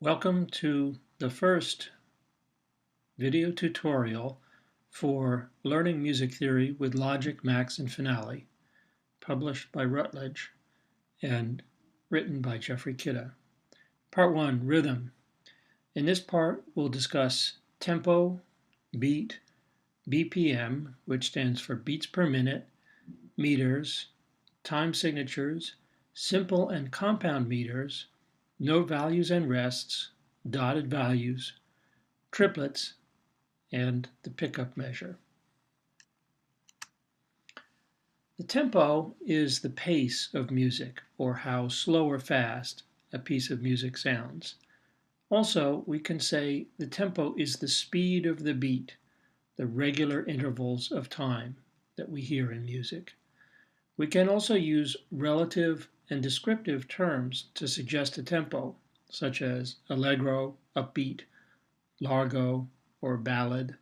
Welcome to the first video tutorial for Learning Music Theory with Logic, Max, and Finale, published by Routledge and written by Jeffrey Kidda. Part 1, Rhythm. In this part, we'll discuss tempo, beat, BPM, which stands for beats per minute, meters, time signatures, simple and compound meters, note values and rests, dotted values, triplets, and the pickup measure. The tempo is the pace of music, or how slow or fast a piece of music sounds. Also, we can say the tempo is the speed of the beat, the regular intervals of time that we hear in music. We can also use relative and descriptive terms to suggest a tempo, such as allegro, upbeat, largo, or ballad.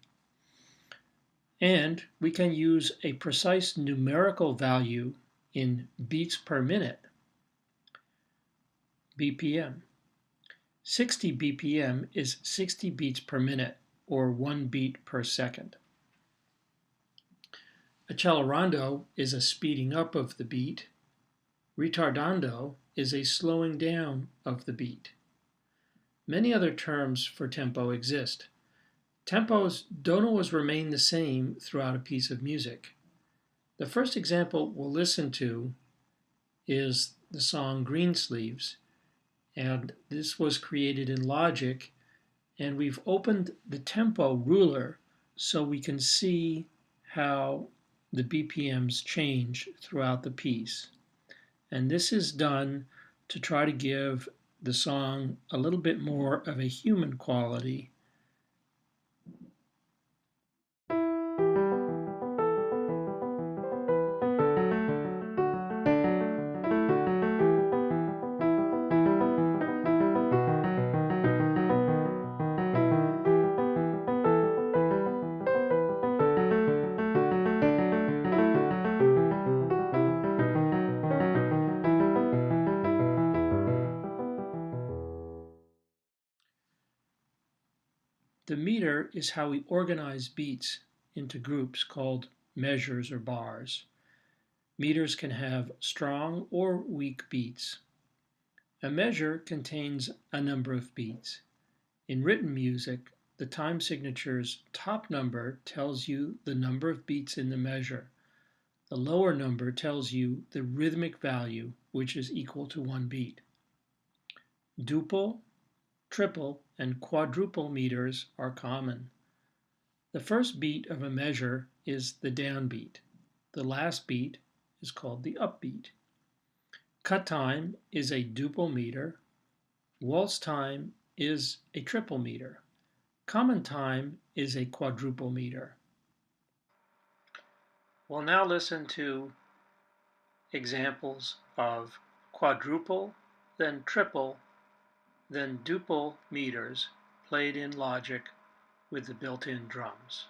And we can use a precise numerical value in beats per minute, BPM. 60 BPM is 60 beats per minute, or 1 beat per second. Accelerando is a speeding up of the beat. Retardando is a slowing down of the beat. Many other terms for tempo exist. Tempos don't always remain the same throughout a piece of music. The first example we'll listen to is the song Greensleeves, and this was created in Logic, and we've opened the tempo ruler so we can see how the BPMs change throughout the piece. And this is done to try to give the song a little bit more of a human quality. The meter is how we organize beats into groups called measures or bars. Meters can have strong or weak beats. A measure contains a number of beats. In written music, the time signature's top number tells you the number of beats in the measure. The lower number tells you the rhythmic value, which is equal to 1 beat. Duple, triple, and quadruple meters are common. The first beat of a measure is the downbeat. The last beat is called the upbeat. Cut time is a duple meter. Waltz time is a triple meter. Common time is a quadruple meter. We'll now listen to examples of quadruple, then triple, then duple meters played in Logic with the built-in drums.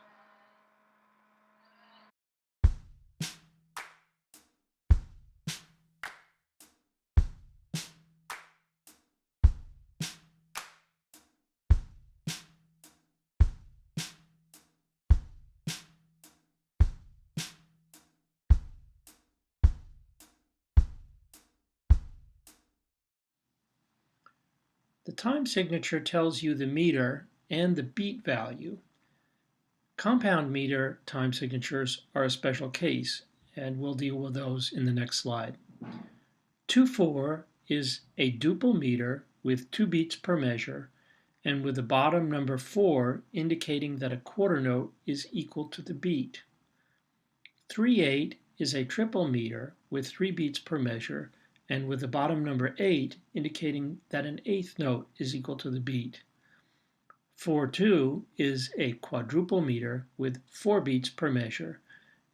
The time signature tells you the meter and the beat value. Compound meter time signatures are a special case, and we'll deal with those in the next slide. 2/4 is a duple meter with 2 beats per measure, and with the bottom number 4 indicating that a quarter note is equal to the beat. 3/8 is a triple meter with 3 beats per measure, and with the bottom number 8 indicating that an eighth note is equal to the beat. 4/2 is a quadruple meter with 4 beats per measure,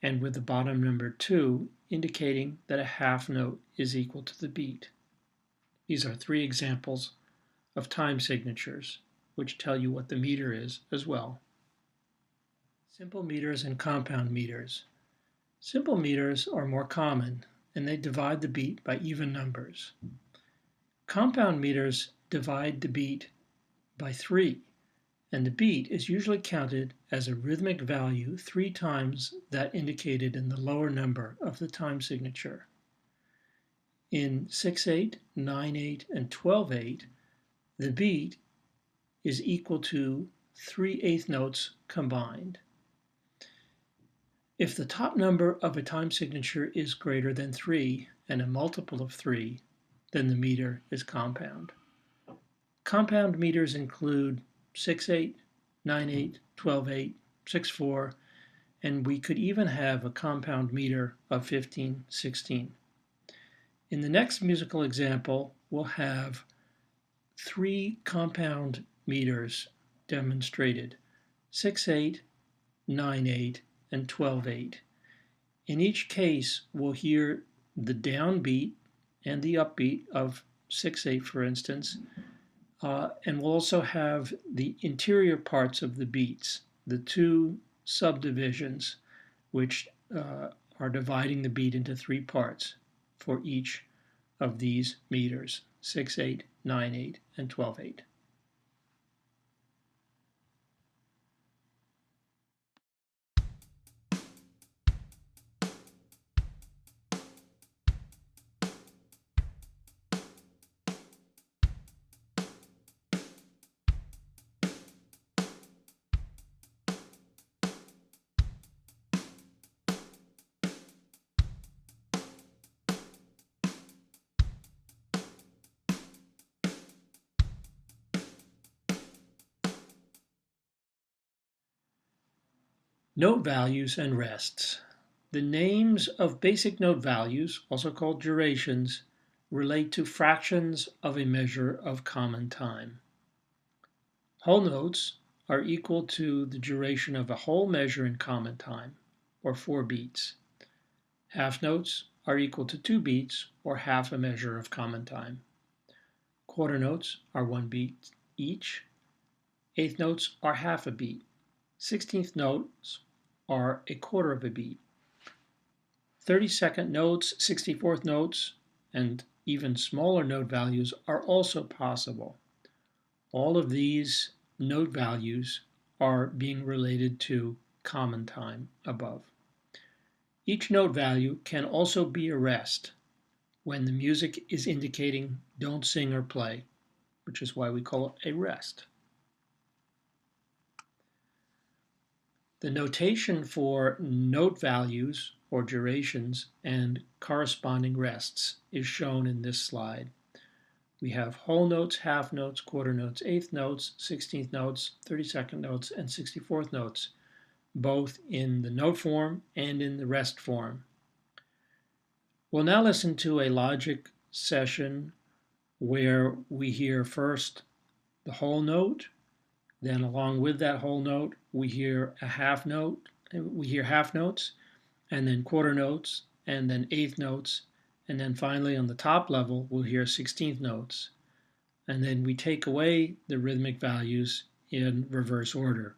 and with the bottom number 2 indicating that a half note is equal to the beat. These are 3 examples of time signatures, which tell you what the meter is as well. Simple meters and compound meters. Simple meters are more common, and they divide the beat by even numbers. Compound meters divide the beat by 3, and the beat is usually counted as a rhythmic value 3 times that indicated in the lower number of the time signature. In 6/8, 9/8, and 12/8, the beat is equal to 3 eighth notes combined. If the top number of a time signature is greater than 3 and a multiple of 3, then the meter is compound. Compound meters include 6/8, 9/8, 12/8, 6/4, and we could even have a compound meter of 15/16. In the next musical example, we'll have 3 compound meters demonstrated: 6/8, 9/8, and 12/8. In each case, we'll hear the downbeat and the upbeat of 6/8, for instance, and we'll also have the interior parts of the beats, the 2 subdivisions, which are dividing the beat into 3 parts for each of these meters: 6/8, 9/8, and 12/8. Note values and rests. The names of basic note values, also called durations, relate to fractions of a measure of common time. Whole notes are equal to the duration of a whole measure in common time, or 4 beats. Half notes are equal to 2 beats, or half a measure of common time. Quarter notes are 1 beat each. Eighth notes are half a beat. 16th notes are a quarter of a beat. 32nd notes, 64th notes, and even smaller note values are also possible. All of these note values are being related to common time above. Each note value can also be a rest when the music is indicating don't sing or play, which is why we call it a rest. The notation for note values or durations and corresponding rests is shown in this slide. We have whole notes, half notes, quarter notes, eighth notes, 16th notes, 32nd notes, and 64th notes, both in the note form and in the rest form. We'll now listen to a logic session where we hear first the whole note, then along with that whole note, we hear a half note, we hear half notes, and then quarter notes, and then eighth notes, and then finally on the top level, we'll hear 16th notes. And then we take away the rhythmic values in reverse order.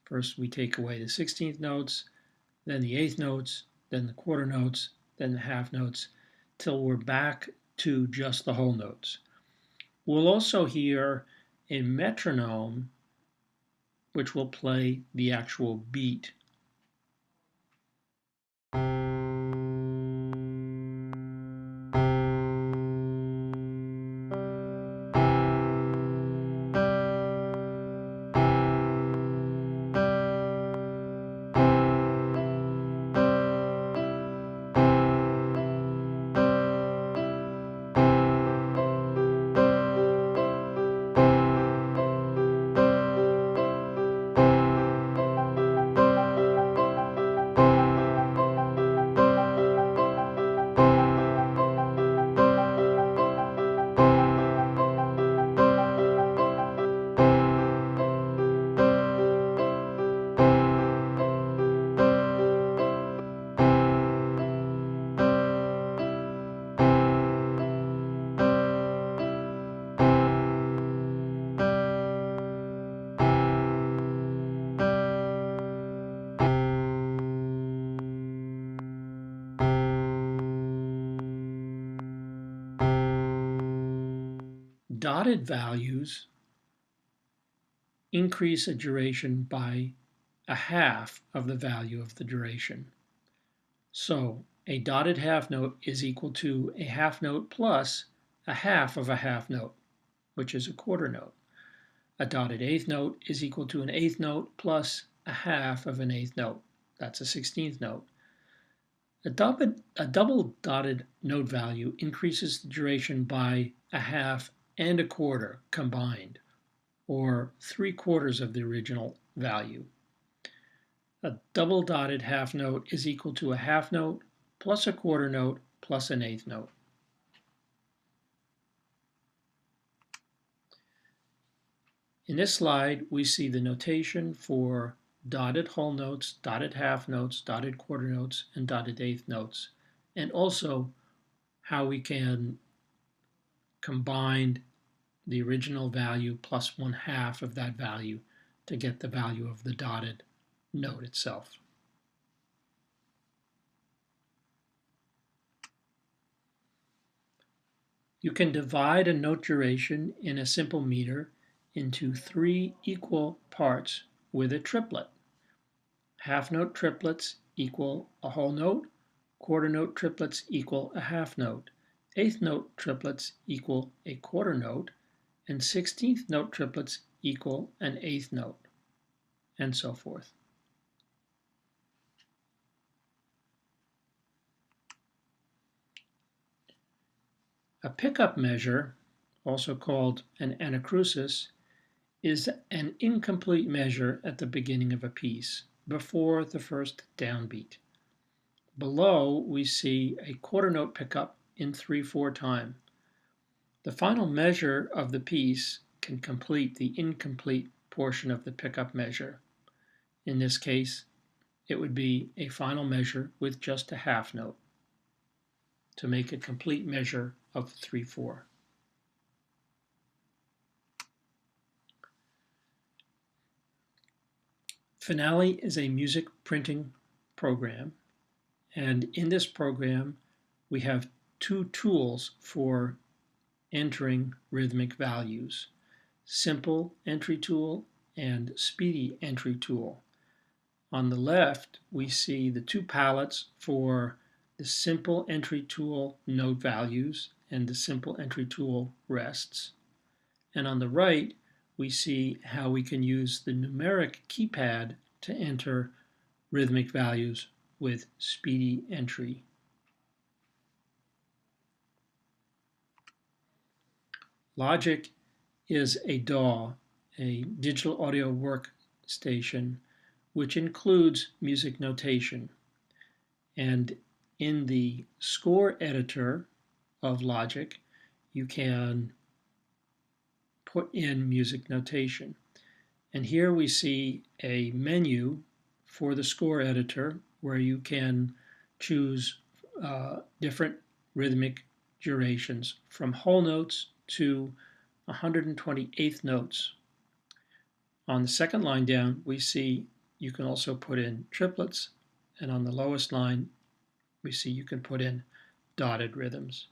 First, we take away the 16th notes, then the eighth notes, then the quarter notes, then the half notes, till we're back to just the whole notes. We'll also hear a metronome which will play the actual beat. Dotted values increase a duration by a half of the value of the duration. So a dotted half note is equal to a half note plus a half of a half note, which is a quarter note. A dotted eighth note is equal to an eighth note plus a half of an eighth note. That's a 16th note. A double dotted note value increases the duration by a half and a quarter combined, or 3/4 of the original value. A double dotted half note is equal to a half note plus a quarter note plus an eighth note. In this slide, we see the notation for dotted whole notes, dotted half notes, dotted quarter notes, and dotted eighth notes, and also how we can combine the original value plus 1/2 of that value to get the value of the dotted note itself. You can divide a note duration in a simple meter into 3 equal parts with a triplet. Half note triplets equal a whole note, quarter note triplets equal a half note, eighth note triplets equal a quarter note, and 16th note triplets equal an eighth note, and so forth. A pickup measure, also called an anacrusis, is an incomplete measure at the beginning of a piece, before the first downbeat. Below, we see a quarter note pickup in 3/4 time. The final measure of the piece can complete the incomplete portion of the pickup measure. In this case, it would be a final measure with just a half note to make a complete measure of 3/4. Finale is a music printing program, and in this program we have two tools for entering rhythmic values: simple entry tool and speedy entry tool. On the left we see the two palettes for the simple entry tool note values and the simple entry tool rests. And on the right we see how we can use the numeric keypad to enter rhythmic values with speedy entry. Logic is a DAW, a digital audio workstation, which includes music notation. And in the score editor of Logic, you can put in music notation. And here we see a menu for the score editor where you can choose different rhythmic durations from whole notes to 128th notes. On the second line down, we see you can also put in triplets, and on the lowest line, we see you can put in dotted rhythms.